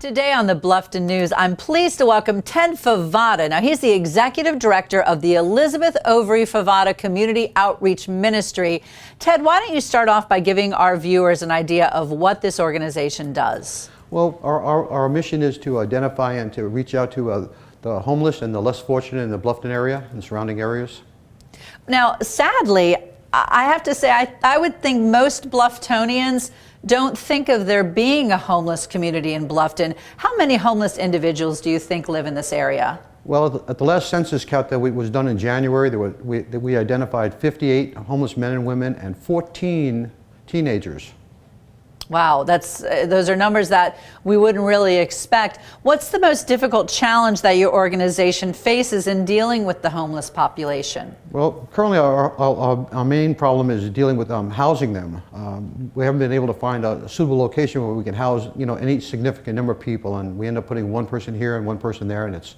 Today on the Bluffton News, I'm pleased to welcome Ted Favata. Now, he's the executive director of the Elizabeth Overy Favata Community Outreach Ministry. Ted, why don't you start off by giving our viewers an idea of what this organization does? Well, our mission is to identify and to reach out to the homeless and the less fortunate in the Bluffton area and surrounding areas. Now, sadly, I have to say, I would think most Bluftonians don't think of there being a homeless community in Bluffton. How many homeless individuals do you think live in this area? Well, at the last census count that was done in January, we identified 58 homeless men and women and 14 teenagers. Wow, those are numbers that we wouldn't really expect. What's the most difficult challenge that your organization faces in dealing with the homeless population? Well, currently our main problem is dealing with housing them. We haven't been able to find a suitable location where we can house, any significant number of people, and we end up putting one person here and one person there, and it's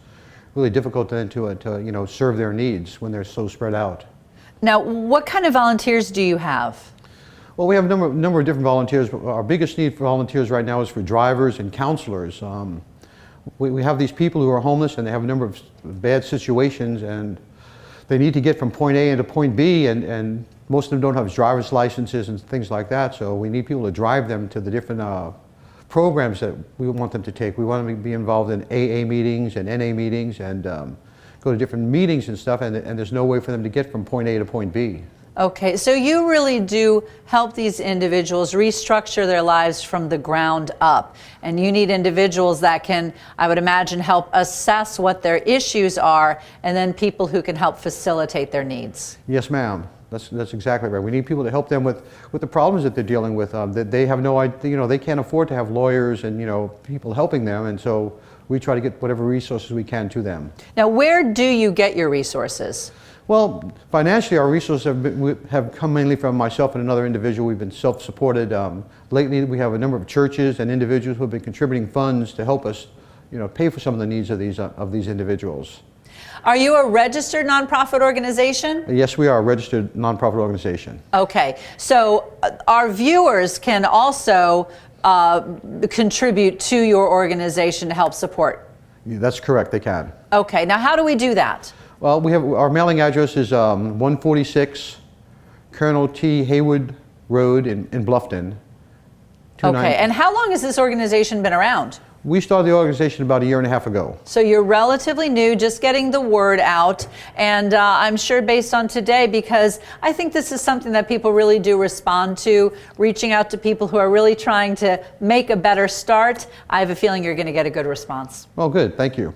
really difficult then to serve their needs when they're so spread out. Now, what kind of volunteers do you have? Well, we have a number of different volunteers. Our biggest need for volunteers right now is for drivers and counselors. We have these people who are homeless and they have a number of bad situations and they need to get from point A into point B, and most of them don't have driver's licenses and things like that, so we need people to drive them to the different programs that we want them to take. We want them to be involved in AA meetings and NA meetings and go to different meetings and stuff, and there's no way for them to get from point A to point B. Okay, so you really do help these individuals restructure their lives from the ground up. And you need individuals that can, I would imagine, help assess what their issues are, and then people who can help facilitate their needs. Yes, ma'am. That's exactly right. We need people to help them with the problems that they're dealing with. That they have no idea, they can't afford to have lawyers and, people helping them. And so we try to get whatever resources we can to them. Now, where do you get your resources? Well, financially, our resources have come mainly from myself and another individual. We've been self-supported. Lately, we have a number of churches and individuals who have been contributing funds to help us, pay for some of the needs of these individuals. Are you a registered nonprofit organization? Yes, we are a registered nonprofit organization. Okay, so our viewers can also contribute to your organization to help support. That's correct, they can. Okay, now how do we do that? Well, we have our mailing address is 146 Colonel T. Haywood Road in Bluffton. Okay, and how long has this organization been around? We started the organization about 1.5 years ago. So you're relatively new, just getting the word out, and I'm sure based on today, because I think this is something that people really do respond to, reaching out to people who are really trying to make a better start. I have a feeling you're going to get a good response. Well, good. Thank you.